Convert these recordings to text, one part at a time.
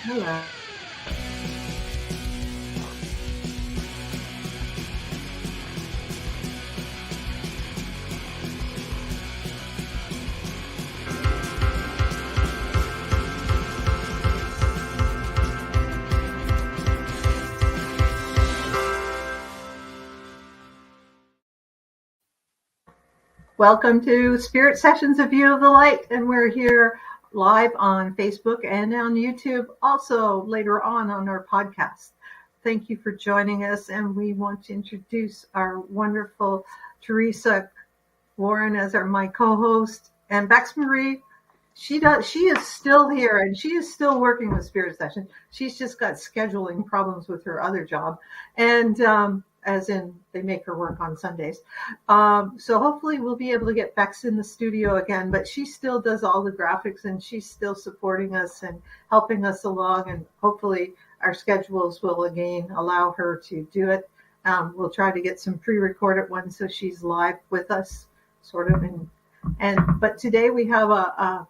Hello. Welcome to Spirit Sessions, A View of the Light, and we're here live on Facebook and on YouTube, also later on our podcast. Thank you for joining us, and we want to introduce our wonderful Teresa Warren as my co-host, and Bex Marie. She is still here, and she is still working with Spirit Sessions. She's just got scheduling problems with her other job, and as in they make her work on Sundays. So hopefully we'll be able to get Bex in the studio again, but she still does all the graphics, and she's still supporting us and helping us along, and hopefully our schedules will again allow her to do it. We'll try to get some pre-recorded ones so she's live with us, sort of. But today we have a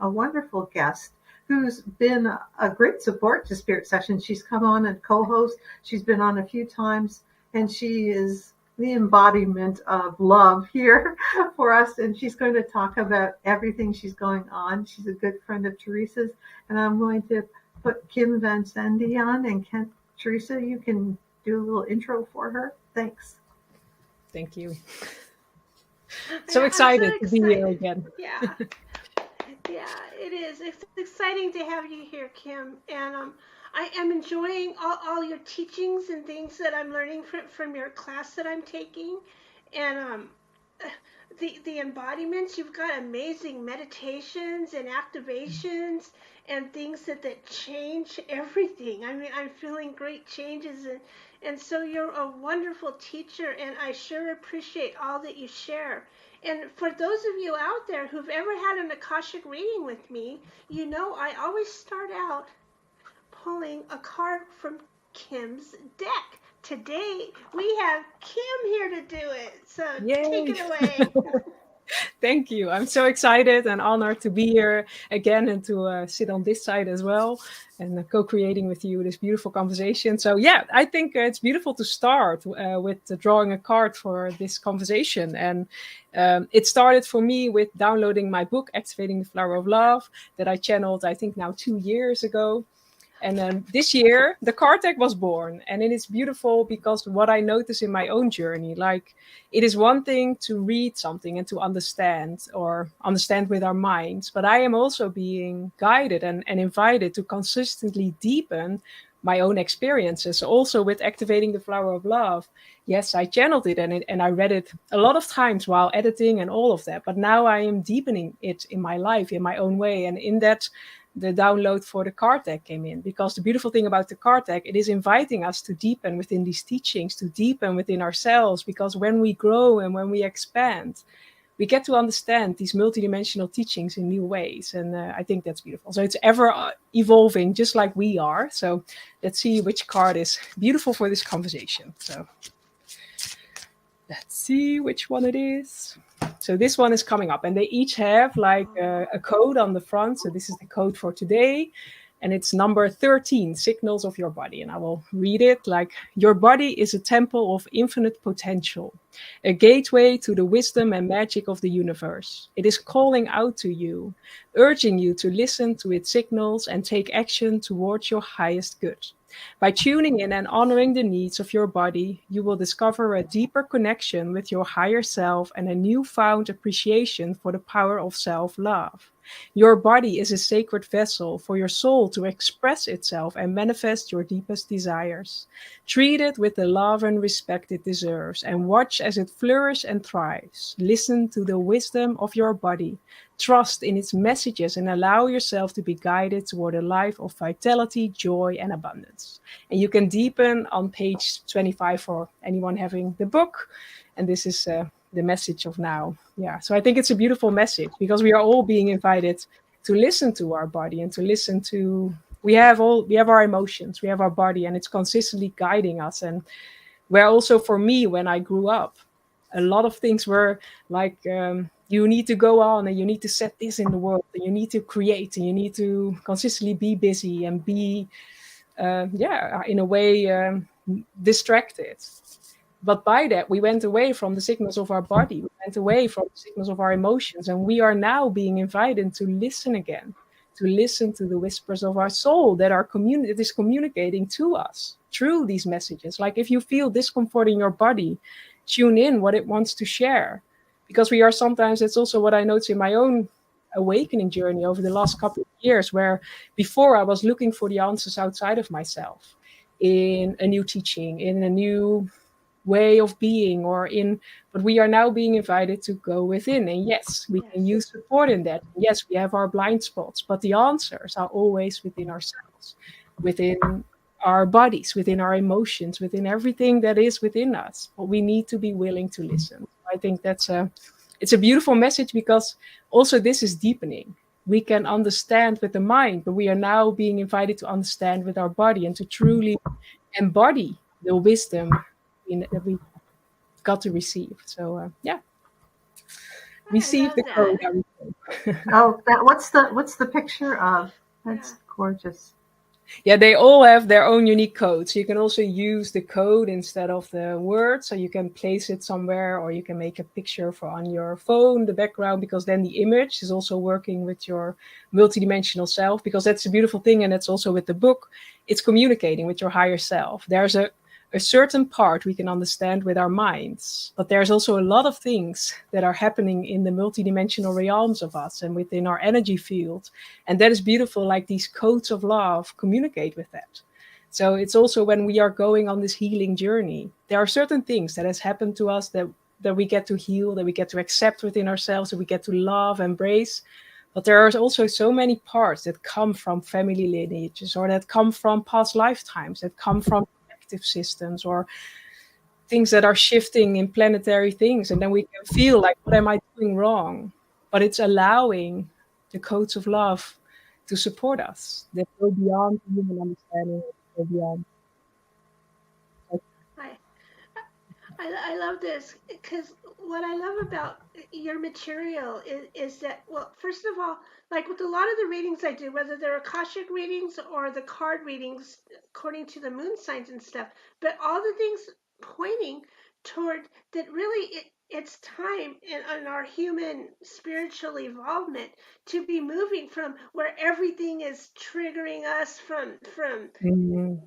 wonderful guest who's been a great support to Spirit Sessions. She's come on and co-host. She's been on a few times, and she is the embodiment of love here for us. And she's going to talk about everything she's going on. She's a good friend of Teresa's. And I'm going to put Kim Van Sande on. And Teresa, you can do a little intro for her. Thanks. Thank you. So excited to be here again. Yeah. Yeah, it is. It's exciting to have you here, Kim. And I am enjoying all your teachings and things that I'm learning from your class that I'm taking. And the embodiments, you've got amazing meditations and activations and things that change everything. I mean, I'm feeling great changes. And so you're a wonderful teacher, and I sure appreciate all that you share. And for those of you out there who've ever had an Akashic reading with me, you know I always start out pulling a card from Kim's deck. Today we have Kim here to do it. So Yay. Take it away. Thank you. I'm so excited and honored to be here again and to sit on this side as well and co-creating with you this beautiful conversation. So yeah, I think it's beautiful to start with drawing a card for this conversation. And it started for me with downloading my book, Activating the Flower of Love, that I channeled, I think now 2 years ago. And then this year, the card deck was born. And it is beautiful because what I notice in my own journey, like it is one thing to read something and to understand or understand with our minds. But I am also being guided and invited to consistently deepen my own experiences. Also with Activating the Flower of Love. Yes, I channeled it and I read it a lot of times while editing and all of that. But now I am deepening it in my life in my own way. And in that, the download for the card deck came in, because the beautiful thing about the card deck, it is inviting us to deepen within these teachings, to deepen within ourselves, because when we grow and when we expand, we get to understand these multidimensional teachings in new ways. And I think that's beautiful. So it's ever evolving, just like we are. So let's see which card is beautiful for this conversation. So let's see which one it is. So this one is coming up, and they each have like a code on the front. So this is the code for today, and it's number 13, Signals of Your Body. And I will read it like, your body is a temple of infinite potential, a gateway to the wisdom and magic of the universe. It is calling out to you, urging you to listen to its signals and take action towards your highest good. By tuning in and honoring the needs of your body, you will discover a deeper connection with your higher self and a newfound appreciation for the power of self-love. Your body is a sacred vessel for your soul to express itself and manifest your deepest desires. Treat it with the love and respect it deserves, and watch as it flourishes and thrives. Listen to the wisdom of your body. Trust in its messages and allow yourself to be guided toward a life of vitality, joy, and abundance. And you can deepen on page 25 for anyone having the book. And this is the message of now. Yeah, so I think it's a beautiful message, because we are all being invited to listen to our body and to listen to, we have our emotions, we have our body, and it's consistently guiding us. And where also for me, when I grew up, a lot of things were like, you need to go on and you need to set this in the world and you need to create and you need to consistently be busy and be, in a way, distracted. But by that, we went away from the signals of our body, we went away from the signals of our emotions, and we are now being invited to listen again, to listen to the whispers of our soul that that is communicating to us through these messages. Like if you feel discomfort in your body, tune in what it wants to share. Because we are sometimes, it's also what I notice in my own awakening journey over the last couple of years, where before I was looking for the answers outside of myself, in a new teaching, in a new way of being, but we are now being invited to go within. And yes, we can use support in that. Yes, we have our blind spots, but the answers are always within ourselves, within our bodies, within our emotions, within everything that is within us. But we need to be willing to listen. I think it's a beautiful message, because also this is deepening. We can understand with the mind, but we are now being invited to understand with our body and to truly embody the wisdom that we got to receive. So receive the code. Oh, what's the picture of? That's gorgeous. Yeah, they all have their own unique codes. You can also use the code instead of the word, so you can place it somewhere, or you can make a picture for on your phone, the background, because then the image is also working with your multidimensional self. Because that's a beautiful thing, and that's also with the book. It's communicating with your higher self. There's a certain part we can understand with our minds, but there's also a lot of things that are happening in the multidimensional realms of us and within our energy field. And that is beautiful, like these codes of love communicate with that. So it's also when we are going on this healing journey, there are certain things that has happened to us that we get to heal, that we get to accept within ourselves, that we get to love, embrace. But there are also so many parts that come from family lineages, or that come from past lifetimes, that come from systems, or things that are shifting in planetary things. And then we can feel like, what am I doing wrong? But it's allowing the codes of love to support us, that go beyond human understanding, go beyond. I love this, because what I love about your material is that, well, first of all, like with a lot of the readings I do, whether they're Akashic readings or the card readings according to the moon signs and stuff, but all the things pointing toward that really it's time in our human spiritual evolvement to be moving from where everything is triggering us from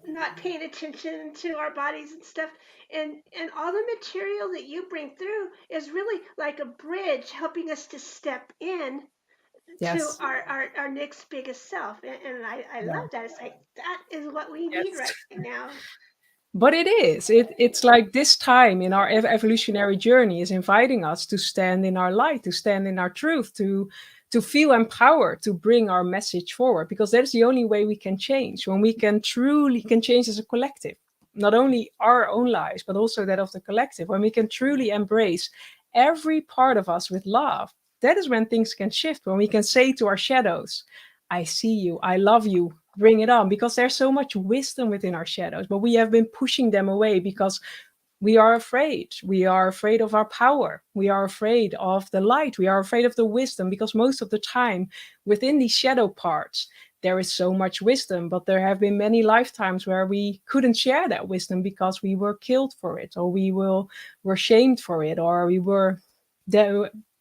not paying attention to our bodies and stuff, and all the material that you bring through is really like a bridge helping us to step in to our next biggest self, and I love that. It's like that is what we need right now. But it's like this time in our evolutionary journey is inviting us to stand in our light, to stand in our truth, to feel empowered, to bring our message forward, because that's the only way we can change. When we can truly can change as a collective, not only our own lives, but also that of the collective. When we can truly embrace every part of us with love, that is when things can shift. When we can say to our shadows, I see you, I love you, bring it on, because there's so much wisdom within our shadows, but we have been pushing them away because we are afraid. We are afraid of our power. We are afraid of the light. We are afraid of the wisdom, because most of the time within these shadow parts, there is so much wisdom, but there have been many lifetimes where we couldn't share that wisdom because we were killed for it, or were shamed for it, or we were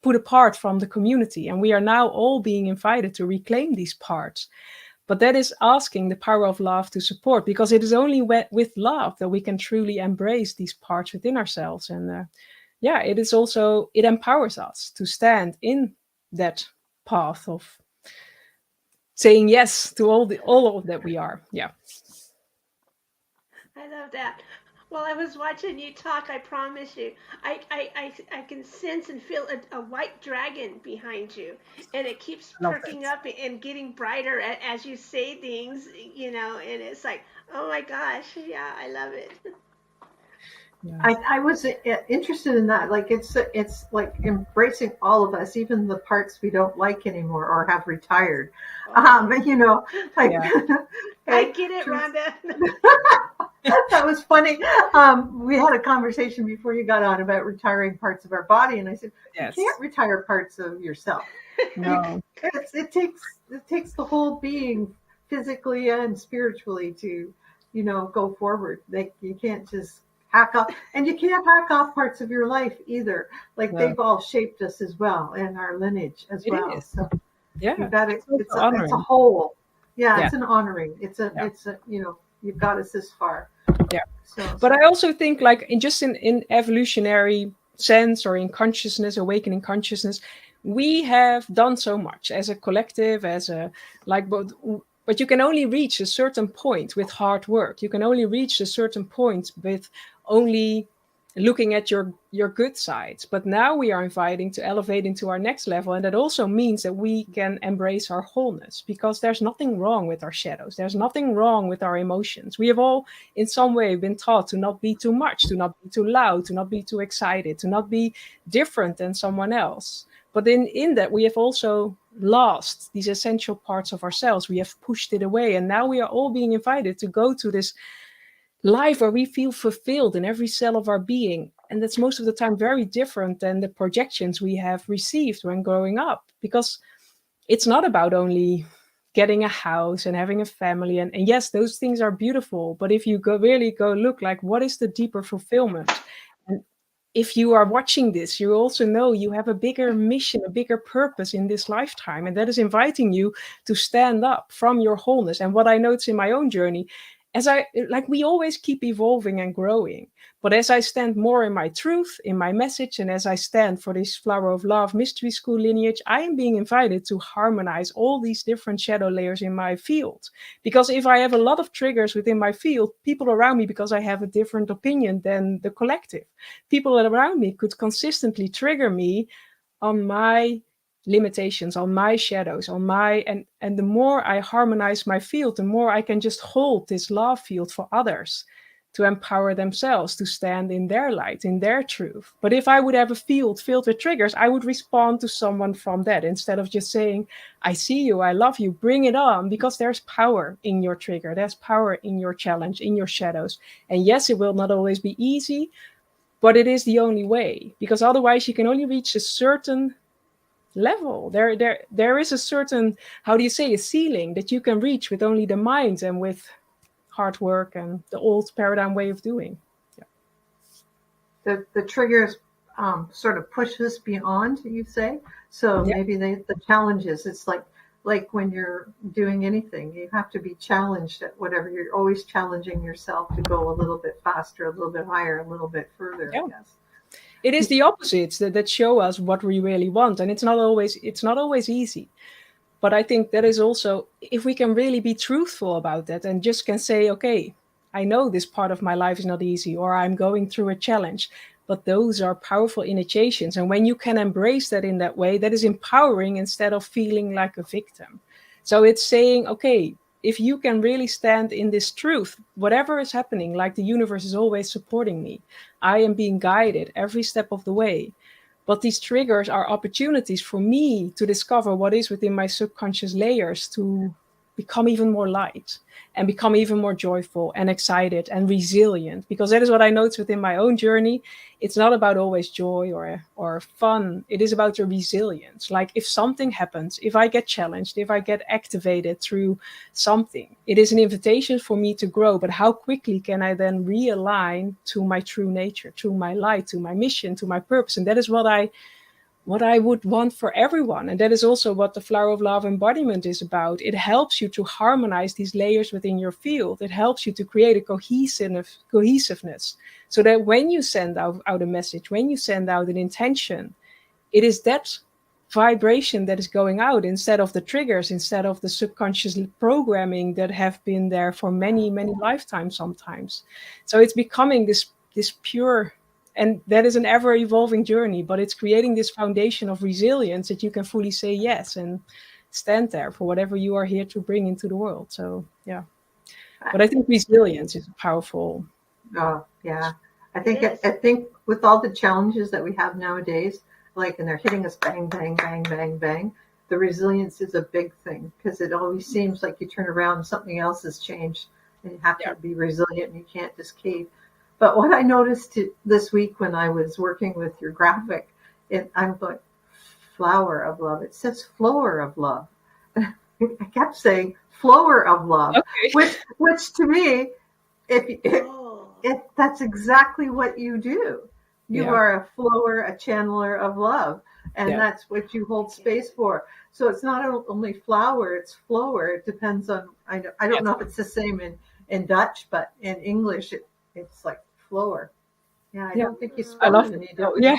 put apart from the community. And we are now all being invited to reclaim these parts. But that is asking the power of love to support, because it is only with love that we can truly embrace these parts within ourselves. And it is also, it empowers us to stand in that path of saying yes to all of that we are. Yeah. I love that. While I was watching you talk, I promise you, I can sense and feel a white dragon behind you, and it keeps perking up and getting brighter as you say things, and it's like, oh my gosh, yeah, I love it. Yeah. I was interested in that. Like it's like embracing all of us, even the parts we don't like anymore or have retired. You know, like Yeah. I get it, Rhonda. that was funny. We had a conversation before you got on about retiring parts of our body, and I said you Yes. can't retire parts of yourself. No. It takes the whole being physically and spiritually to, you know, go forward. Like you can't just hack off, and you can't hack off parts of your life either. Like No. they've all shaped us as well, and our lineage as It well. is. So Yeah. you got it. It's also It's a honoring. whole. Yeah, Yeah. it's an honoring. It's a Yeah. you know, you've got us this far. Yeah. So But I also think, like, in evolutionary sense, or in consciousness, awakening consciousness, we have done so much as a collective, as a like, but you can only reach a certain point with hard work. You can only reach a certain point with only looking at your good sides. But now we are inviting to elevate into our next level, and that also means that we can embrace our wholeness, because there's nothing wrong with our shadows. There's nothing wrong with our emotions. We have all in some way been taught to not be too much, to not be too loud, to not be too excited, to not be different than someone else. But in that, we have also lost these essential parts of ourselves. We have pushed it away, and now we are all being invited to go to this life where we feel fulfilled in every cell of our being. And that's most of the time very different than the projections we have received when growing up, because it's not about only getting a house and having a family. And yes, those things are beautiful. But if you really go look, like, what is the deeper fulfillment? And if you are watching this, you also know you have a bigger mission, a bigger purpose in this lifetime. And that is inviting you to stand up from your wholeness. And what I notice in my own journey, we always keep evolving and growing. But as I stand more in my truth, in my message, and as I stand for this Flower of Love Mystery School lineage, I am being invited to harmonize all these different shadow layers in my field. Because if I have a lot of triggers within my field, people around me, because I have a different opinion than the collective, people around me could consistently trigger me on my limitations, on my shadows, on my and the more I harmonize my field, the more I can just hold this love field for others to empower themselves to stand in their light, in their truth. But if I would have a field filled with triggers, I would respond to someone from that, instead of just saying, I see you, I love you, bring it on, because there's power in your trigger, there's power in your challenge, in your shadows. And yes, it will not always be easy, but it is the only way, because otherwise you can only reach a certain level. There is a certain, how do you say, a ceiling that you can reach with only the mind and with hard work and the old paradigm way of doing. the triggers sort of push us beyond, you say. So Yeah. maybe the challenges. It's like when you're doing anything, you have to be challenged at whatever. You're always challenging yourself to go a little bit faster, a little bit higher, a little bit further. Yeah. I guess It is the opposites that show us what we really want, and it's not always easy. But I think that is also, if we can really be truthful about that and just can say, okay, I know this part of my life is not easy, or I'm going through a challenge, but those are powerful initiations. And when you can embrace that in that way, that is empowering instead of feeling like a victim. So it's saying, okay, if you can really stand in this truth, whatever is happening, like the universe is always supporting me, I am being guided every step of the way. But these triggers are opportunities for me to discover what is within my subconscious layers, to become even more light and become even more joyful and excited and resilient. Because that is what I noticed within my own journey. It's not about always joy or fun. It is about your resilience. Like, if something happens, if I get challenged, if I get activated through something, it is an invitation for me to grow. But how quickly can I then realign to my true nature, to my light, to my mission, to my purpose? And that is what I would want for everyone. And that is also what the Flower of Love embodiment is about. It helps you to harmonize these layers within your field. It helps you to create a cohesiveness, so that when you send out a message, when you send out an intention, it is that vibration that is going out, instead of the triggers, instead of the subconscious programming that have been there for many, many lifetimes sometimes. So it's becoming this pure, and that is an ever evolving journey, but it's creating this foundation of resilience that you can fully say yes and stand there for whatever you are here to bring into the world. So yeah, but I think resilience is powerful. Oh, yeah. I think with all the challenges that we have nowadays, like, and they're hitting us bang, bang, bang, bang, bang, the resilience is a big thing, because it always seems like you turn around and something else has changed and you have to be resilient and you can't just cave. But what I noticed this week when I was working with your graphic, I'm going, flower of love. It says flower of love. I kept saying flower of love, which to me, if that's exactly what you do. You are a flower, a channeler of love, and that's what you hold space for. So it's not only flower, it's flower. It depends on, I don't know if it's the same in Dutch, but in English it's like flower. Yeah, I don't think you spell it any different. Yeah.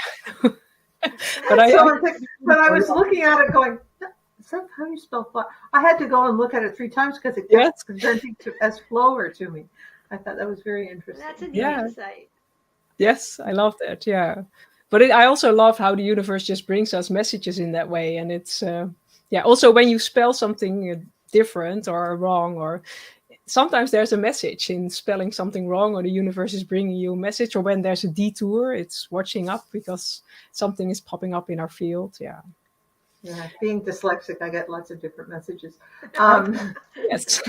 But I was looking at it going, is that how you spell flower? I had to go and look at it 3 times because it kept presenting as flower to me. I thought that was very interesting. That's a neat insight. Yes, I love that. Yeah. But I also love how the universe just brings us messages in that way. And it's, also when you spell something different or wrong, or sometimes there's a message in spelling something wrong, or the universe is bringing you a message, or when there's a detour, it's watching up because something is popping up in our field. Yeah. Yeah, being dyslexic, I get lots of different messages. Yes.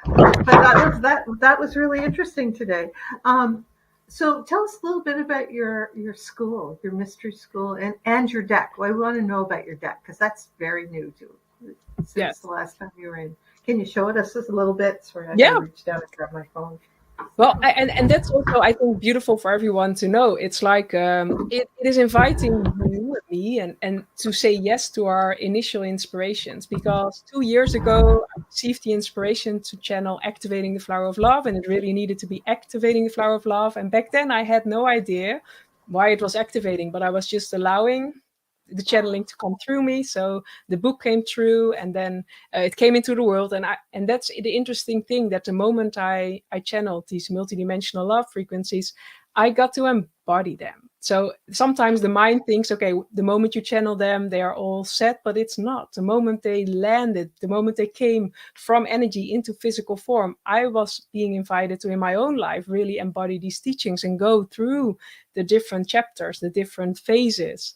But that was really interesting today. So tell us a little bit about your school, your mystery school, and your deck. Well, I want to know about your deck because that's very new since the last time you were in. Can you show it us just a little bit? Sorry, I reached down and grabbed my phone. Well, and that's also, I think, beautiful for everyone to know. It's like it is inviting you and me and to say yes to our initial inspirations. Because 2 years ago, I received the inspiration to channel Activating the Flower of Love, and it really needed to be Activating the Flower of Love. And back then, I had no idea why it was activating, but I was just allowing the channeling to come through me. So the book came through, and then it came into the world. And that's the interesting thing, that the moment I channeled these multidimensional love frequencies, I got to embody them. So sometimes the mind thinks, okay, the moment you channel them, they are all set, but it's not. The moment they landed, the moment they came from energy into physical form, I was being invited to, in my own life, really embody these teachings and go through the different chapters, the different phases.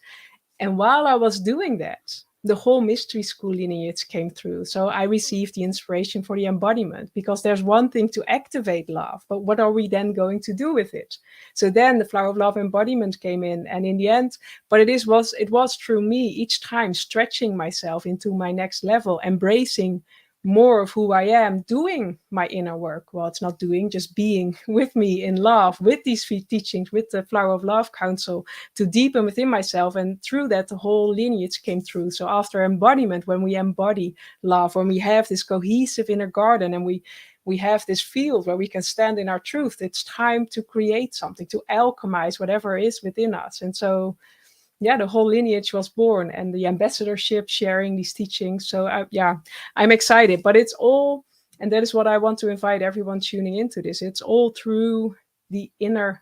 And while I was doing that, the whole mystery school lineage came through. So I received the inspiration for the embodiment, because there's one thing to activate love, but what are we then going to do with it? So then the Flower of Love embodiment came in, and in the end, but it was through me each time stretching myself into my next level, embracing more of who I am, doing my inner work. Well, it's not doing, just being with me in love, with these 3 teachings, with the Flower of Love Council, to deepen within myself. And through that, the whole lineage came through. So after embodiment, when we embody love, when we have this cohesive inner garden, and we have this field where we can stand in our truth, it's time to create something, to alchemize whatever is within us. And so the whole lineage was born, and the ambassadorship, sharing these teachings. So I'm excited, but it's all, and that is what I want to invite everyone tuning into this. It's all through the inner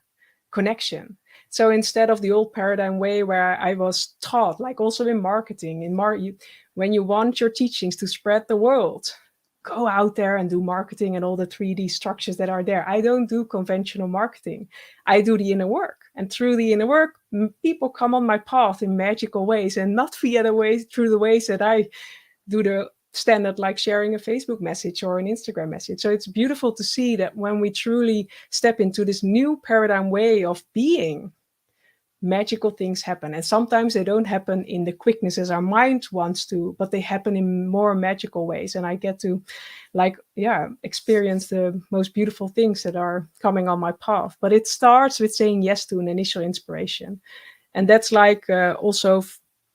connection. So instead of the old paradigm way where I was taught, like also in marketing, when you want your teachings to spread the world, go out there and do marketing and all the 3D structures that are there. I don't do conventional marketing. I do the inner work. And through the inner work, people come on my path in magical ways, and not via through the ways that I do the standard, like sharing a Facebook message or an Instagram message. So it's beautiful to see that when we truly step into this new paradigm way of being, magical things happen. And sometimes they don't happen in the quickness as our mind wants to, but they happen in more magical ways. And I get to experience the most beautiful things that are coming on my path. But it starts with saying yes to an initial inspiration. And that's like also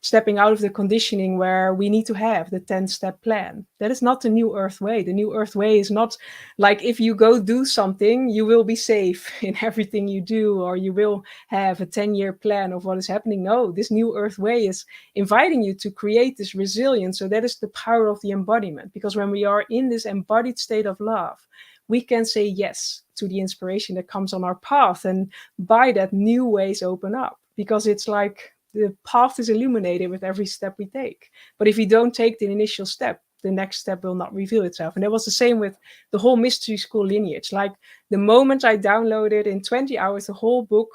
stepping out of the conditioning where we need to have the 10-step plan. That is not the New Earth way. The New Earth way is not like, if you go do something, you will be safe in everything you do, or you will have a 10-year plan of what is happening. No, this New Earth way is inviting you to create this resilience. So that is the power of the embodiment. Because when we are in this embodied state of love, we can say yes to the inspiration that comes on our path. And by that, new ways open up. Because it's like the path is illuminated with every step we take. But if we don't take the initial step, the next step will not reveal itself. And that was the same with the whole mystery school lineage. Like the moment I downloaded in 20 hours the whole book,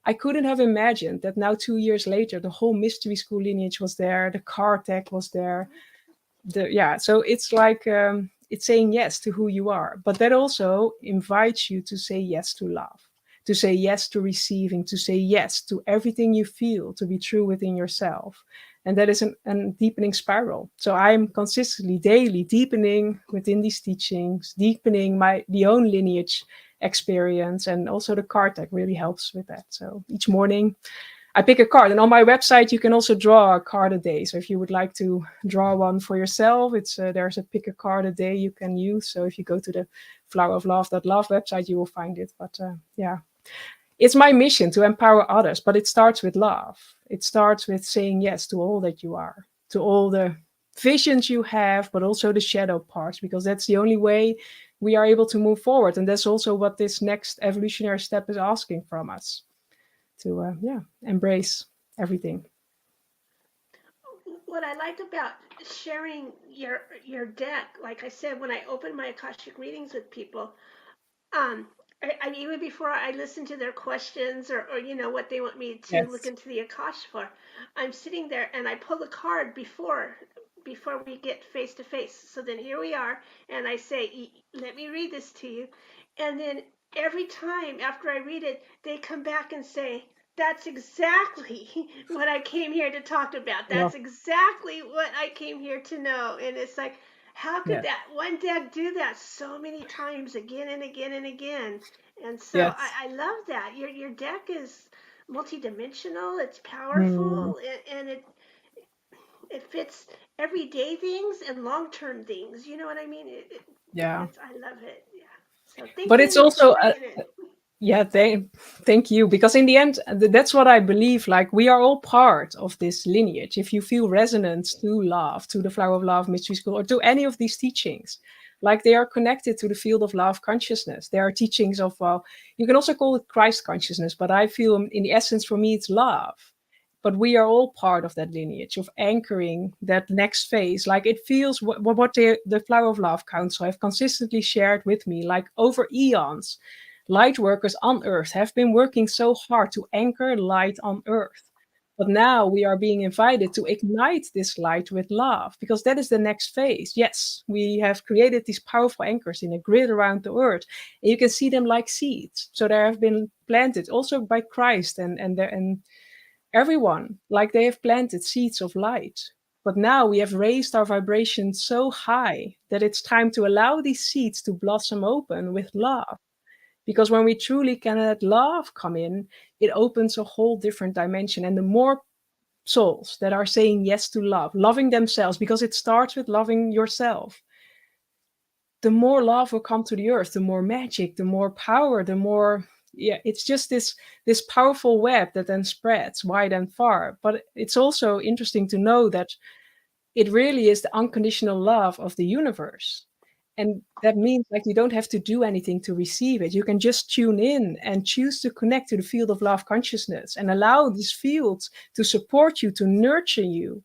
I couldn't have imagined that now 2 years later, the whole mystery school lineage was there, the card deck was there. So it's like it's saying yes to who you are, but that also invites you to say yes to love, to say yes to receiving, to say yes to everything you feel to be true within yourself. And that is a deepening spiral. So I'm consistently, daily deepening within these teachings, deepening the own lineage experience, and also the card deck really helps with that. So each morning I pick a card, and on my website you can also draw a card a day. So if you would like to draw one for yourself, it's there's a pick a card a day you can use. So if you go to the floweroflove.love website, you will find it. But it's my mission to empower others, but it starts with love. It starts with saying yes to all that you are, to all the visions you have, but also the shadow parts, because that's the only way we are able to move forward. And that's also what this next evolutionary step is asking from us, to embrace everything. What I like about sharing your deck, like I said, when I open my Akashic readings with people, I even before I listen to their questions or what they want me to look into the Akash for, I'm sitting there and I pull the card before we get face to face. So then here we are, and I say, let me read this to you. And then every time after I read it, they come back and say, that's exactly what I came here to talk about. That's exactly what I came here to know. And it's like, how could that one deck do that so many times again and again and again? And so I love that. Your deck is multidimensional, it's powerful, and it fits everyday things and long-term things. You know what I mean? I love it. Yeah. So thank but you it's also for bringing it. Yeah, thank you. Because in the end, that's what I believe. Like, we are all part of this lineage. If you feel resonance to love, to the Flower of Love Mystery School, or to any of these teachings, like, they are connected to the field of love consciousness. There are teachings of, well, you can also call it Christ consciousness, but I feel in the essence, for me, it's love. But we are all part of that lineage of anchoring that next phase. Like, it feels what the Flower of Love Council have consistently shared with me, like, over eons. Light workers on Earth have been working so hard to anchor light on Earth. But now we are being invited to ignite this light with love, because that is the next phase. Yes, we have created these powerful anchors in a grid around the Earth, and you can see them like seeds. So they have been planted also by Christ and everyone, like, they have planted seeds of light. But now we have raised our vibration so high that it's time to allow these seeds to blossom open with love. Because when we truly can let love come in, it opens a whole different dimension. And the more souls that are saying yes to love, loving themselves, because it starts with loving yourself, the more love will come to the earth, the more magic, the more power, the more, it's just this powerful web that then spreads wide and far. But it's also interesting to know that it really is the unconditional love of the universe. And that means, like, you don't have to do anything to receive it. You can just tune in and choose to connect to the field of love consciousness and allow this field to support you, to nurture you.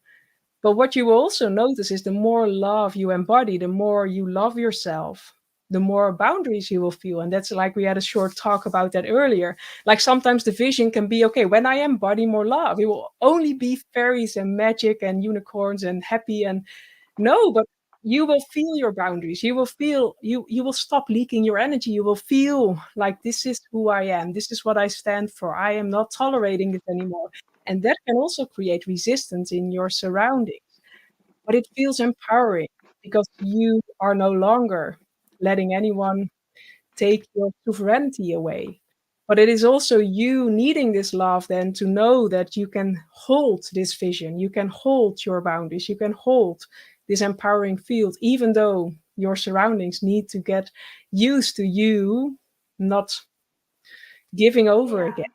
But what you will also notice is the more love you embody, the more you love yourself, the more boundaries you will feel. And that's, like, we had a short talk about that earlier. Like, sometimes the vision can be, okay, when I embody more love, it will only be fairies and magic and unicorns and happy. And no, but you will feel your boundaries. You will feel, you will stop leaking your energy. You will feel like, this is who I am. This is what I stand for. I am not tolerating it anymore. And that can also create resistance in your surroundings. But it feels empowering because you are no longer letting anyone take your sovereignty away. But it is also you needing this love then to know that you can hold this vision, you can hold your boundaries, you can hold this empowering field, even though your surroundings need to get used to you not giving over again.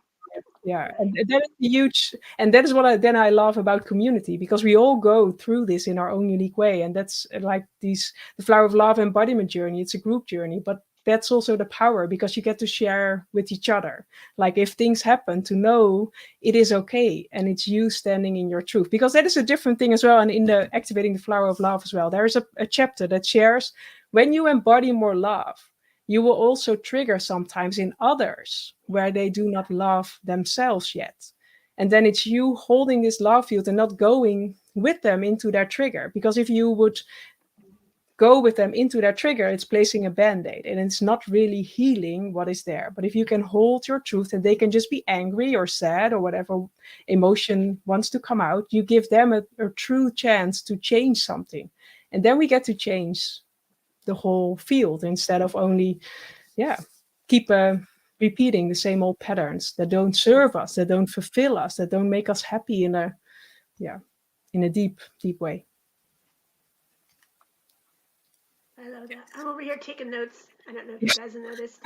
And that is huge, and that is what I love about community, because we all go through this in our own unique way. And that's like the Flower of Love embodiment journey. It's a group journey, but that's also the power, because you get to share with each other. Like if things happen, to know it is okay, and it's you standing in your truth, because that is a different thing as well. And in the Activating the Flower of Love as well, there is a chapter that shares, when you embody more love, you will also trigger sometimes in others where they do not love themselves yet. And then it's you holding this love field and not going with them into their trigger. Because if you would go with them into their trigger, it's placing a band-aid, and it's not really healing what is there. But if you can hold your truth, and they can just be angry or sad or whatever emotion wants to come out, you give them a true chance to change something. And then we get to change the whole field, instead of only keep repeating the same old patterns that don't serve us, that don't fulfill us, that don't make us happy in a deep way. I love that. I'm over here taking notes. I don't know if you guys have noticed.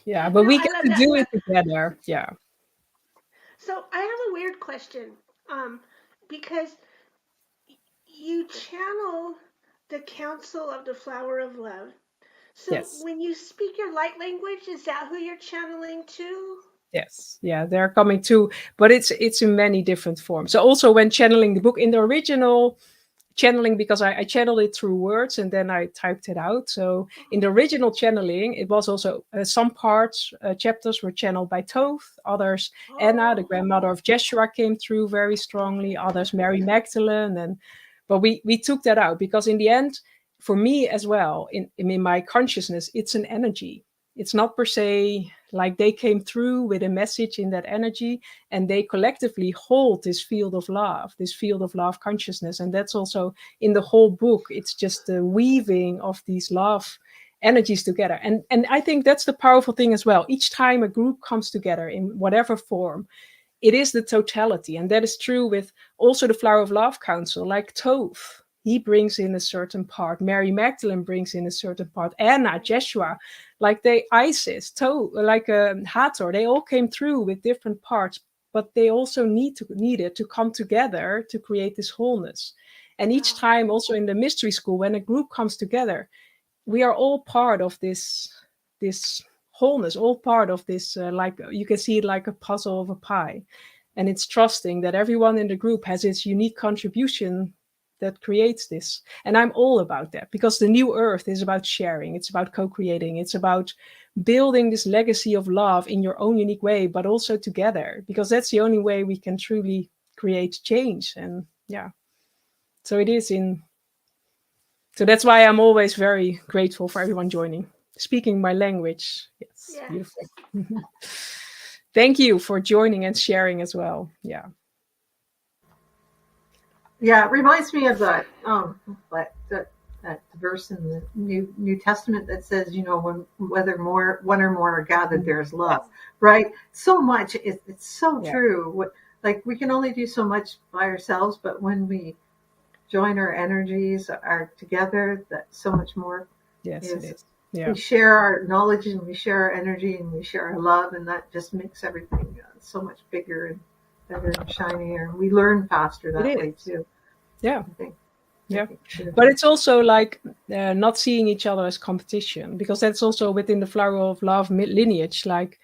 Yeah, but we get to do it together. Yeah. So I have a weird question, because you channel the Council of the Flower of Love. So yes. When you speak your light language, is that who you're channeling to? Yes, yeah, they're coming too, but it's in many different forms. So also when channeling the book, in the original channeling, because I channeled it through words and then I typed it out. So in the original channeling, it was also some parts, chapters were channeled by Thoth, others Anna, the grandmother of Jeshua, came through very strongly, others Mary Magdalene. But we took that out, because in the end, for me as well, in my consciousness, it's an energy. It's not per se like they came through with a message in that energy, and they collectively hold this field of love consciousness. And that's also in the whole book. It's just the weaving of these love energies together. And I think that's the powerful thing as well. Each time a group comes together in whatever form, it is the totality. And that is true with also the Flower of Love Council, like Thoth. He brings in a certain part. Mary Magdalene brings in a certain part. Anna, Jeshua, like Isis, Hathor, they all came through with different parts, but they also needed to come together to create this wholeness. And each time, also in the mystery school, when a group comes together, we are all part of this wholeness, all part of this, like you can see it like a puzzle of a pie. And it's trusting that everyone in the group has its unique contribution that creates this. And I'm all about that, because the new earth is about sharing. It's about co-creating. It's about building this legacy of love in your own unique way, but also together, because that's the only way we can truly create change. And so it is so that's why I'm always very grateful for everyone joining, speaking my language. Yes. Beautiful. Thank you for joining and sharing as well. Yeah, it reminds me of that verse in the New Testament that says, whether one or more are gathered, there's love, right? So much, it's so true. Like we can only do so much by ourselves, but when we join our energies are together, that so much more. Yes, it is. Yeah. We share our knowledge and we share our energy and we share our love, and that just makes everything so much bigger and better and shinier. We learn faster that way too. Yeah. But it's also like not seeing each other as competition, because that's also within the Flower of Love lineage. Like,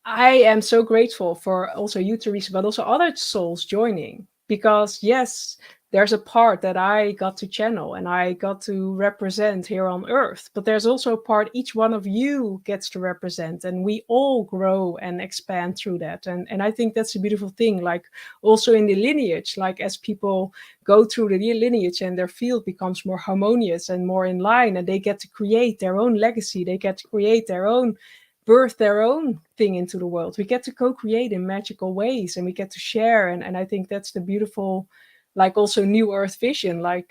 I am so grateful for also you, Teresa, but also other souls joining, because yes, there's a part that I got to channel and I got to represent here on Earth, but there's also a part each one of you gets to represent, and we all grow and expand through that. And I think that's a beautiful thing. Like also in the lineage, like as people go through the lineage and their field becomes more harmonious and more in line, and they get to create their own legacy, they get to create their own birth their own thing into the world. We get to co-create in magical ways, and we get to share. And I think that's the beautiful, like also New Earth vision, like,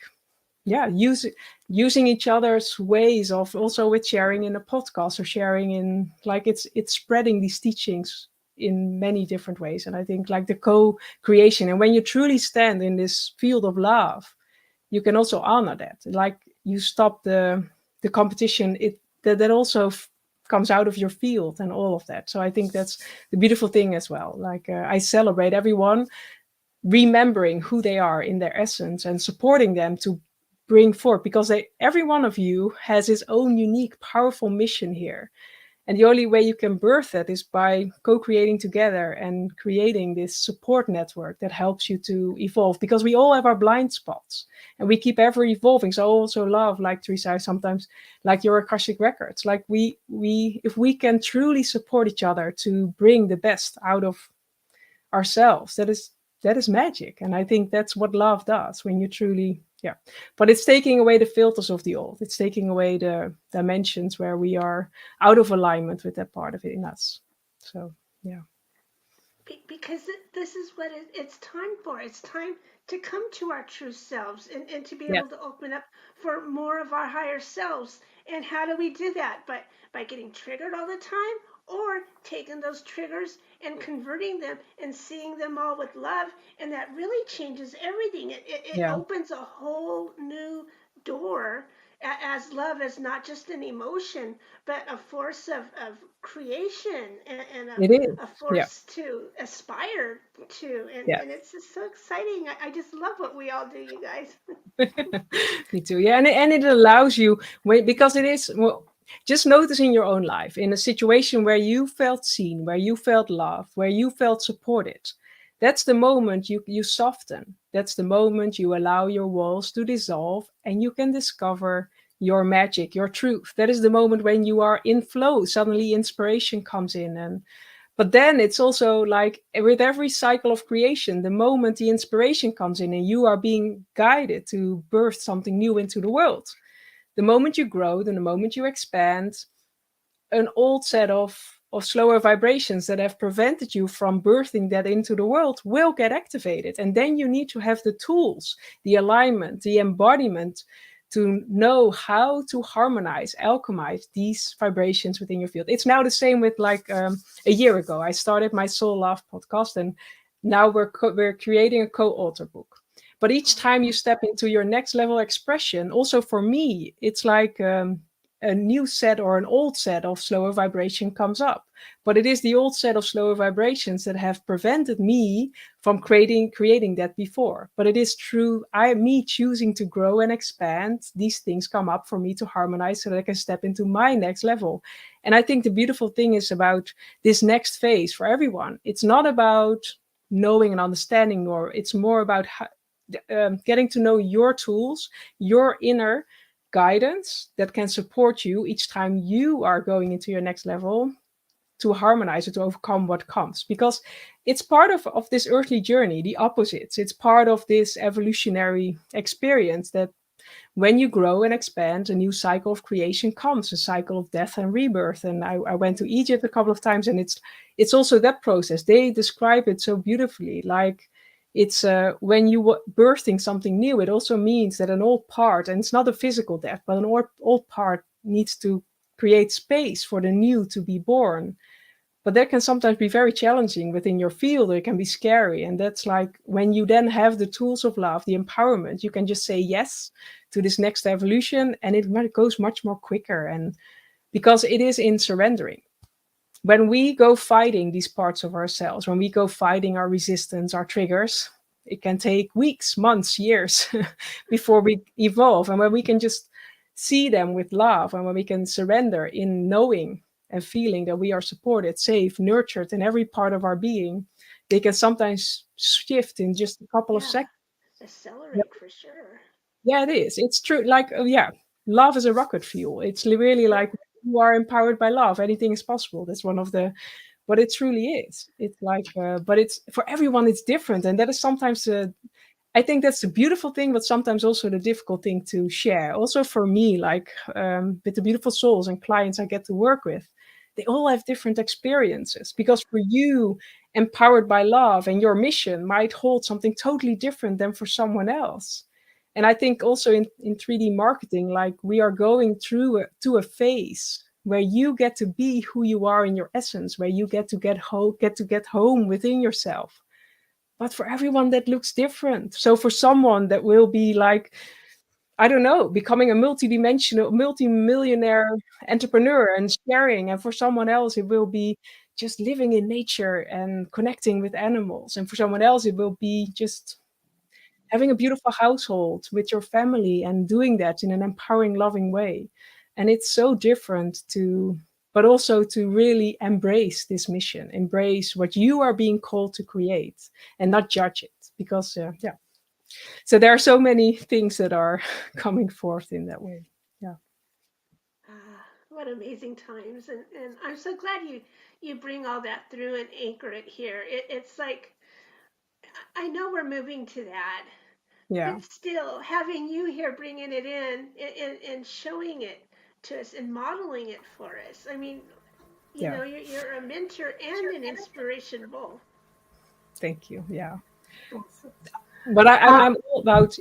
using each other's ways of also with sharing in a podcast or sharing in, like, it's spreading these teachings in many different ways. And I think like the co-creation, and when you truly stand in this field of love, you can also honor that. Like you stop the competition, that also comes out of your field and all of that. So I think that's the beautiful thing as well. Like I celebrate everyone remembering who they are in their essence and supporting them to bring forth, because every one of you has its own unique, powerful mission here. And the only way you can birth that is by co-creating together and creating this support network that helps you to evolve, because we all have our blind spots and we keep ever evolving. So I also love, like Teresa, sometimes like your Akashic records, like we if we can truly support each other to bring the best out of ourselves, that is magic. And I think that's what love does when you truly, yeah. But it's taking away the filters of the old. It's taking away the dimensions where we are out of alignment with that part of it in us. So, yeah. Because this is what it's time for. It's time to come to our true selves and to be Yes. able to open up for more of our higher selves. And how do we do that? By getting triggered all the time, or taking those triggers and converting them and seeing them all with love. And that really changes everything. It Yeah. opens a whole new door, as love is not just an emotion, but a force of creation, and It is. a Yeah. force to aspire to. Yeah. And it's just so exciting. I just love what we all do, you guys. Me too. Yeah. And it allows you, because it is, well, just notice in your own life, in a situation where you felt seen, where you felt loved, where you felt supported, that's the moment you soften. That's the moment you allow your walls to dissolve and you can discover your magic, your truth. That is the moment when you are in flow. Suddenly inspiration comes in. And but then it's also like with every cycle of creation, the moment the inspiration comes in and you are being guided to birth something new into the world, the moment you grow, then the moment you expand, an old set of slower vibrations that have prevented you from birthing that into the world will get activated. And then you need to have the tools, the alignment, the embodiment to know how to harmonize, alchemize these vibrations within your field. It's now the same with like a year ago, I started my Soul Love podcast, and now we're creating a co-author book. But each time you step into your next level expression, also for me, it's like a new set or an old set of slower vibration comes up. But it is the old set of slower vibrations that have prevented me from creating that before. But it is true, me choosing to grow and expand, these things come up for me to harmonize so that I can step into my next level. And I think the beautiful thing is about this next phase for everyone. It's not about knowing and understanding, nor it's more about getting to know your tools, your inner guidance that can support you each time you are going into your next level to harmonize or to overcome what comes. Because it's part of this earthly journey, the opposites. It's part of this evolutionary experience that when you grow and expand, a new cycle of creation comes, a cycle of death and rebirth. And I went to Egypt a couple of times, and it's also that process. They describe it so beautifully. Like it's when you birthing something new, it also means that an old part, and it's not a physical death, but an old part needs to create space for the new to be born. But that can sometimes be very challenging within your field, or it can be scary. And that's like when you then have the tools of love, the empowerment, you can just say yes to this next evolution, and it goes much more quicker. And because it is in surrendering. When we go fighting these parts of ourselves, when we go fighting our resistance, our triggers, it can take weeks, months, years before we evolve. And when we can just see them with love, and when we can surrender in knowing and feeling that we are supported, safe, nurtured in every part of our being, they can sometimes shift in just a couple of seconds. Accelerate for sure. Yeah, it is. It's true. Like, yeah, love is a rocket fuel. It's really like you are empowered by love. Anything is possible. That's one of the, but it truly is. It's like, but it's for everyone, it's different. And that is sometimes I think that's the beautiful thing, but sometimes also the difficult thing to share. Also for me, like with the beautiful souls and clients I get to work with, they all have different experiences, because for you, empowered by love and your mission might hold something totally different than for someone else. And I think also in 3D marketing, like we are going through to a phase where you get to be who you are in your essence, where you get to get home within yourself. But for everyone that looks different. So for someone that will be like, I don't know, becoming a multi-millionaire entrepreneur and sharing. And for someone else, it will be just living in nature and connecting with animals. And for someone else, it will be just having a beautiful household with your family and doing that in an empowering, loving way. And it's so different but also to really embrace this mission, embrace what you are being called to create and not judge it. Because, yeah. So there are so many things that are coming forth in that way. Yeah. What amazing times. And I'm so glad you bring all that through and anchor it here. It's like, I know we're moving to that, Yeah. but still having you here bringing it in and showing it to us and modeling it for us. I mean, Yeah. you're a mentor and an inspiration both. Thank you. Yeah. Awesome. But I'm all about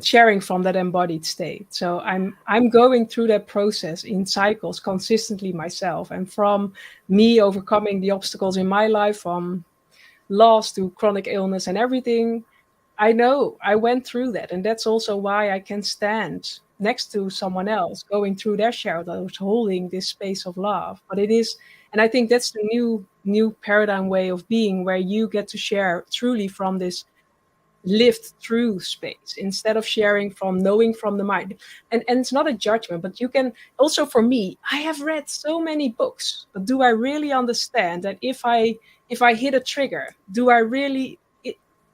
sharing from that embodied state. So I'm going through that process in cycles consistently myself, and from me overcoming the obstacles in my life, from loss to chronic illness and everything. I know I went through that, and that's also why I can stand next to someone else going through their shadows, holding this space of love. But it is, and I think that's the new paradigm way of being, where you get to share truly from this lived through space instead of sharing from knowing from the mind. And it's not a judgment, but you can also, for me, I have read so many books, but do I really understand that if I hit a trigger, do I really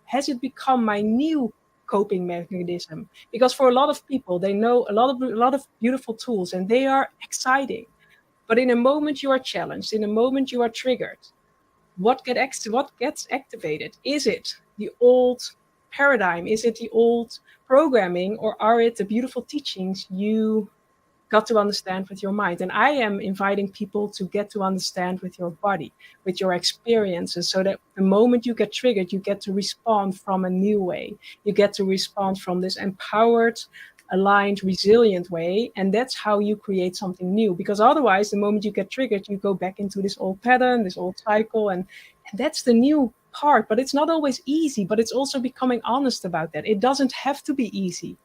has it become my new coping mechanism? Because for a lot of people, they know a lot of beautiful tools and they are exciting, but in a moment you are challenged, in a moment you are triggered, what gets activated? Is it the old paradigm? Is it the old programming, or are it the beautiful teachings you got to understand with your mind? And I am inviting people to get to understand with your body, with your experiences, so that the moment you get triggered, you get to respond from a new way. You get to respond from this empowered, aligned, resilient way. And that's how you create something new. Because otherwise, the moment you get triggered, you go back into this old pattern, this old cycle. And that's the new part. But it's not always easy, but it's also becoming honest about that. It doesn't have to be easy.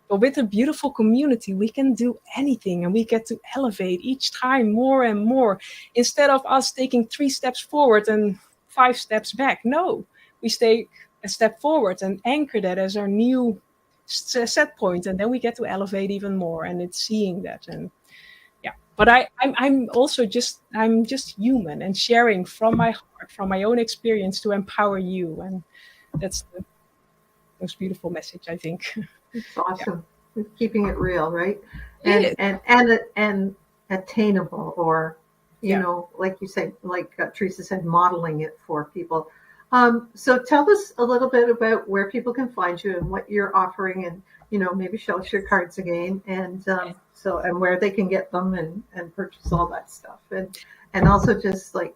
But with a beautiful community, we can do anything, and we get to elevate each time more and more, instead of us taking 3 steps forward and 5 steps back. No, we take a step forward and anchor that as our new set point, and then we get to elevate even more. And it's seeing that. And yeah, but I'm also I'm just human and sharing from my heart, from my own experience, to empower you. And that's the most beautiful message, I think. It's awesome. Yeah. Keeping it real, right? It And attainable, or you know, like you said, like Teresa said, modeling it for people. So tell us a little bit about where people can find you and what you're offering, and maybe show us your cards again, and and where they can get them and purchase all that stuff, and also just like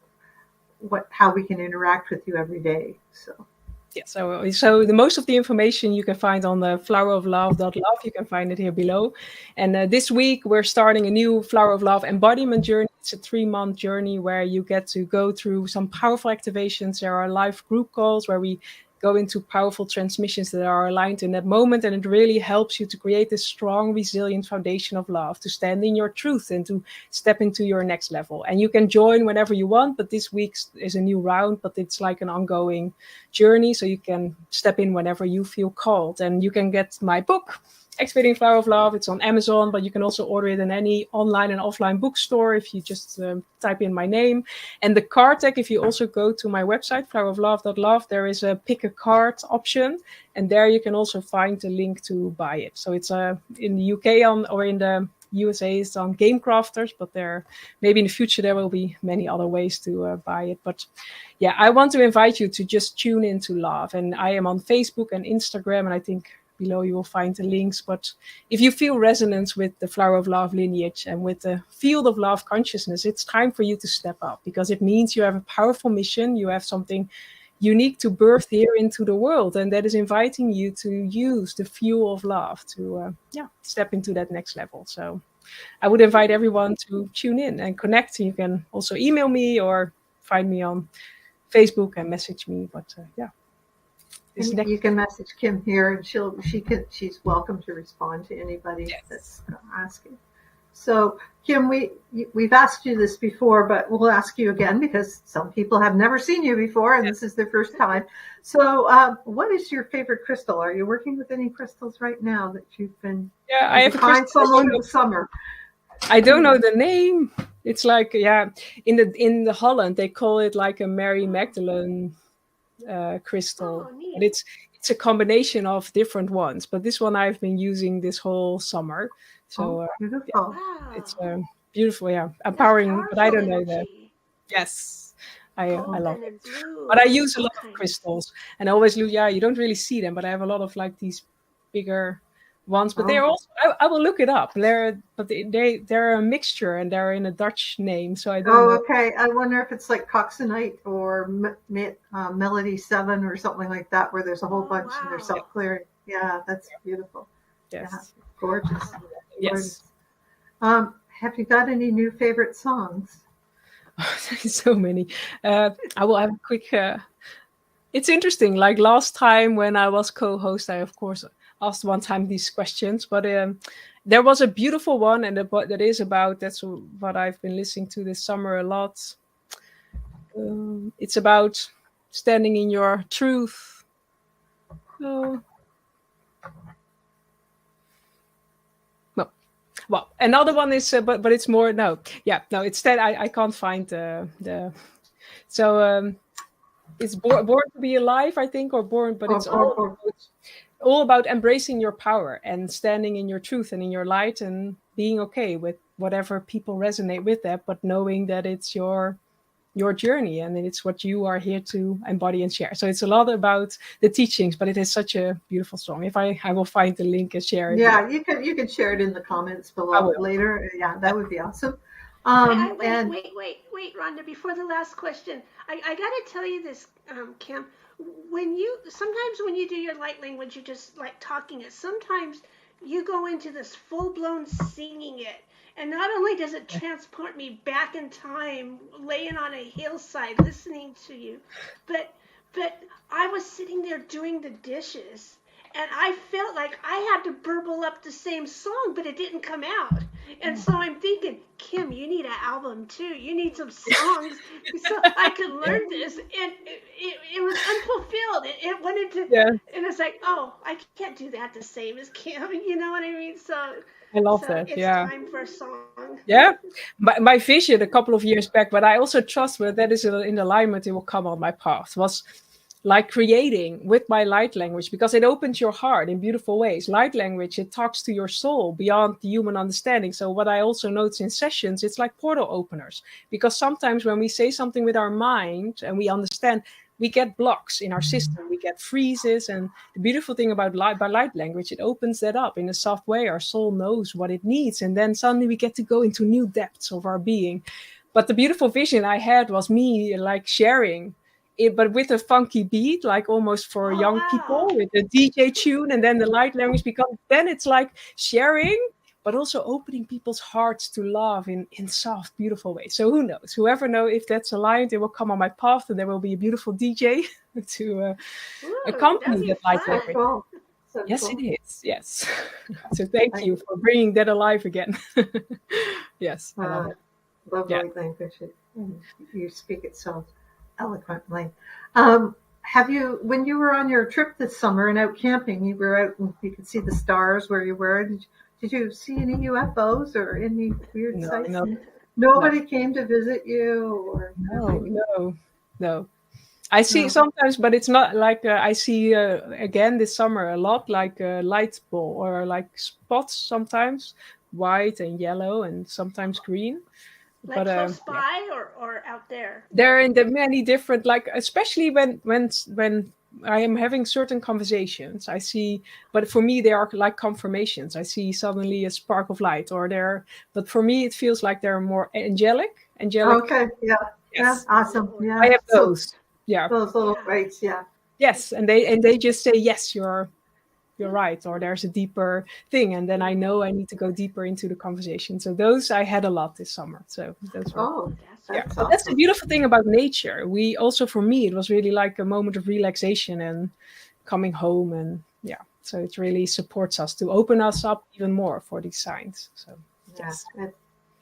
how we can interact with you every day. So. Yeah, so the most of the information you can find on the floweroflove.love. You can find it here below. And this week we're starting a new Flower of Love embodiment journey. It's a 3-month journey where you get to go through some powerful activations. There are live group calls where we go into powerful transmissions that are aligned in that moment. And it really helps you to create this strong, resilient foundation of love, to stand in your truth and to step into your next level. And you can join whenever you want, but this week is a new round, but it's like an ongoing journey. So you can step in whenever you feel called. And you can get my book, Activating Flower of Love. It's on Amazon, but you can also order it in any online and offline bookstore if you just type in my name. And the card deck, if you also go to my website, floweroflove.love, there is a pick a card option. And there you can also find the link to buy it. So it's in the UK or in the USA, it's on Game Crafters, but maybe in the future there will be many other ways to buy it. But yeah, I want to invite you to just tune into love. And I am on Facebook and Instagram, and I think below you will find the links. But if you feel resonance with the Flower of Love lineage and with the field of love consciousness, it's time for you to step up, because it means you have a powerful mission. You have something unique to birth here into the world, and that is inviting you to use the fuel of love to step into that next level. So I would invite everyone to tune in and connect. You can also email me or find me on Facebook and message me. But you can message Kim here, and she's welcome to respond to anybody that's asking. So, Kim, we've asked you this before, but we'll ask you again because some people have never seen you before, and this is their first time. So, what is your favorite crystal? Are you working with any crystals right now that you've been? Yeah, I have a find crystal. some over the summer. I don't know the name. It's like, yeah, in the Holland they call it like a Mary Magdalene crystal. Oh, neat. But it's a combination of different ones. But this one I've been using this whole summer. So beautiful. Wow. it's beautiful, yeah, empowering. But I don't know that. Energy. Yes, I love Golden it. and blue. But I use a lot Okay. of crystals, and I always look. Yeah, you don't really see them, but I have a lot of like these bigger ones. But they're also. I will look it up. They're a mixture, and they're in a Dutch name, so I don't know. Okay. I wonder if it's like Coxonite or Melody 7 or something like that, where there's a whole bunch and they're wow. self-clearing. Yeah, that's beautiful. Yes. Yeah, gorgeous. Yes. Have you got any new favorite songs? So many. I will have a quick. It's interesting. Like last time when I was co-host, I of course asked one time these questions, but there was a beautiful one, and that's what I've been listening to this summer a lot. It's about standing in your truth. Well, another one is, but it's more it's that I can't find the so it's born to be alive, I think, or born, but it's all about embracing your power and standing in your truth and in your light and being okay with whatever people resonate with that, but knowing that it's your journey and it's what you are here to embody and share. So it's a lot about the teachings, but it is such a beautiful song. If I will find the link and share it. Yeah, you can share it in the comments below later. Yeah, that would be awesome. Wait, Rhonda, before the last question, I got to tell you this, Kim. Sometimes when you do your light language, you just like talking it. Sometimes you go into this full-blown singing it. And not only does it transport me back in time, laying on a hillside, listening to you, but I was sitting there doing the dishes, and I felt like I had to burble up the same song, but it didn't come out. And so I'm thinking, Kim, you need an album too. You need some songs so I can learn this. And it was unfulfilled. It wanted to, and it's like, oh, I can't do that the same as Kim. You know what I mean? So I love that. It's time for a song. Yeah. My vision a couple of years back, but I also trust that is in alignment, it will come on my path, was like creating with my light language, because it opens your heart in beautiful ways. Light language, it talks to your soul beyond the human understanding. So what I also notice in sessions, it's like portal openers, because sometimes when we say something with our mind and we understand, we get blocks in our system, we get freezes. And the beautiful thing about light language, it opens that up in a soft way. Our soul knows what it needs. And then suddenly we get to go into new depths of our being. But the beautiful vision I had was me like sharing it, but with a funky beat, like almost for young people, with a DJ tune, and then the light language becomes, then it's like sharing, but also opening people's hearts to love in soft, beautiful ways. So who knows? Whoever knows if that's aligned, it will come on my path, and there will be a beautiful DJ to accompany that light language. Cool. Yes, it is. Yes. So thank you for bringing that alive again. Yes, I love it. Lovely language. You speak it so eloquently. Have you, when you were on your trip this summer and out camping, you were out and you could see the stars where you were. Did you see any UFOs or any weird sights? Nobody came to visit you? Or No. I see sometimes, but it's not like I see again this summer a lot like light ball or like spots, sometimes white and yellow and sometimes green. Like close by or out there? They're in the many different, like especially when I am having certain conversations, I see, but for me they are like confirmations. I see suddenly a spark of light, but for me it feels like they're more angelic. Okay, yeah, yes. Yeah, awesome. Yeah, I have those. Those little lights. Yeah. Yes, and they just say yes, you're right, or there's a deeper thing, and then I know I need to go deeper into the conversation. So those I had a lot this summer. So that's awesome. That's the beautiful thing about nature. We also, for me, it was really like a moment of relaxation and coming home, and so it really supports us to open us up even more for these signs. So Yeah. Yes.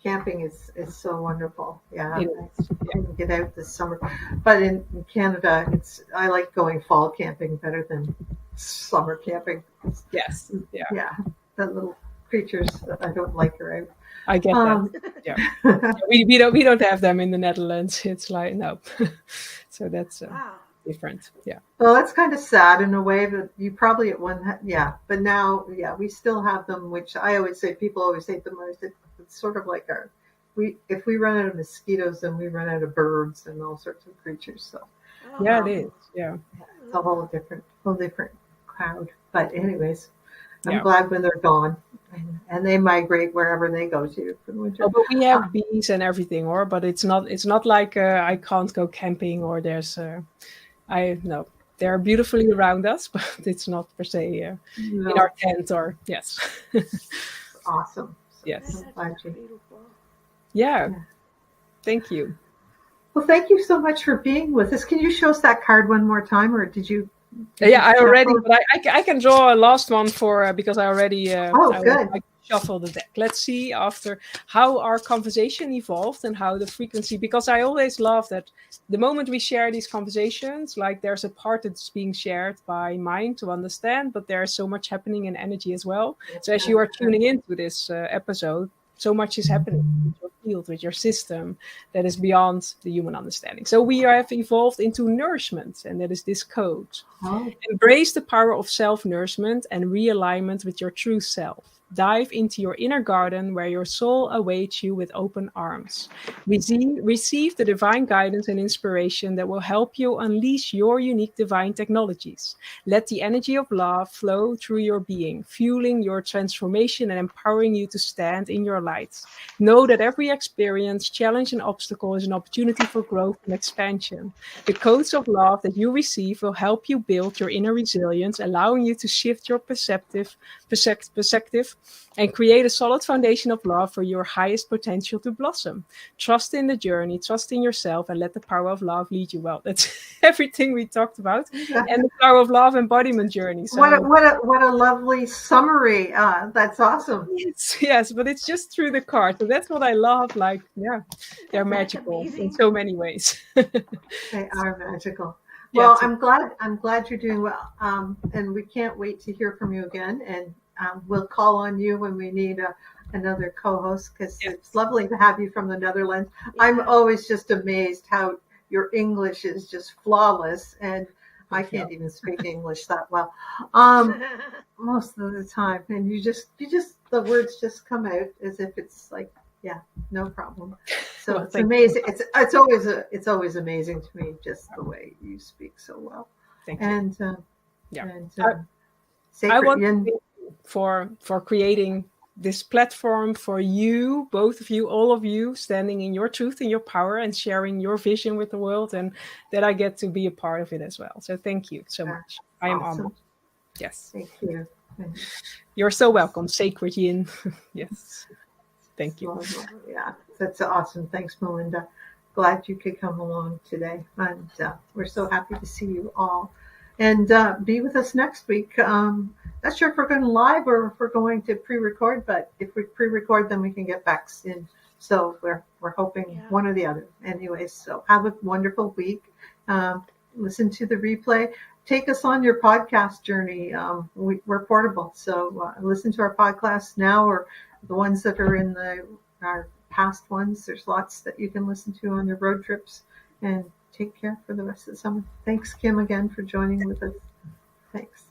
Camping is so wonderful. Yeah, It I is. didn't get out this summer, but in Canada, I like going fall camping better than summer camping. Yes. Yeah. Yeah, the little creatures that I don't like are out. I get that. Yeah. We don't have them in the Netherlands. It's like no. So that's Wow. different. Yeah. Well, that's kind of sad in a way, but you probably at one, yeah. But now, yeah, we still have them, which I always say, people always hate them. I said, it's sort of like if we run out of mosquitoes, then we run out of birds and all sorts of creatures. So, Yeah, it is. Yeah. it's a whole different crowd. But anyways, I'm Yeah. glad when they're gone, and they migrate wherever they go to for the winter. Oh, but we have bees and everything, but it's not like I can't go camping or there's no. They're beautifully around us, but it's not per se No, in our tent or yes. awesome. So Yes. I'm glad you. Beautiful. Yeah. Yeah. Thank you. Well, thank you so much for being with us. Can you show us that card one more time, or did you? Yeah, I already, shuffle? but I can draw a last one for because I already. Good. I shuffle the deck. Let's see after how our conversation evolved and how the frequency. Because I always love that the moment we share these conversations, like there's a part that's being shared by mind to understand, but there's so much happening in energy as well. So as you are tuning into this episode, so much is happening with your field, with your system that is beyond the human understanding. So we have evolved into nourishment, and that is this code. Oh, Embrace the power of self-nourishment and realignment with your true self. Dive into your inner garden where your soul awaits you with open arms. Receive the divine guidance and inspiration that will help you unleash your unique divine technologies. Let the energy of love flow through your being, fueling your transformation and empowering you to stand in your light. Know that every experience, challenge, and obstacle is an opportunity for growth and expansion. The codes of love that you receive will help you build your inner resilience, allowing you to shift your perspective and create a solid foundation of love for your highest potential to blossom. Trust in the journey, trust in yourself, and let the power of love lead you well. That's everything we talked about, and the power of love embodiment journey. So, what a lovely summary! That's awesome. yes, but it's just through the card, so that's what I love. Like, yeah, they're magical in so many ways. They are magical. Yeah, Well, I'm glad you're doing well, and we can't wait to hear from you again. And we'll call on you when we need another co-host, because it's lovely to have you from the Netherlands. I'm always just amazed how your English is just flawless, and I can't even speak English that well most of the time. And you just the words just come out as if it's like, yeah, no problem. So Well, it's thank amazing. It's always amazing to me, just the way you speak so well. Thank you. And I want Sacred to for creating this platform for you, both of you, all of you, standing in your truth and your power and sharing your vision with the world, and that I get to be a part of it as well. So thank you so much. I am honored. Yes. Thank you. You're so welcome, Sacred Yin. Yes. Thank you. Yeah, that's awesome. Thanks, Melinda. Glad you could come along today. And we're so happy to see you all. And be with us next week. Not sure if we're going live or if we're going to pre-record, but if we pre-record, then we can get back in. So we're hoping one or the other. Anyways, so have a wonderful week. Listen to the replay. Take us on your podcast journey. We're portable. So listen to our podcast now, or the ones that are in our past ones. There's lots that you can listen to on your road trips. And take care for the rest of the summer. Thanks, Kim, again for joining with us. Thanks.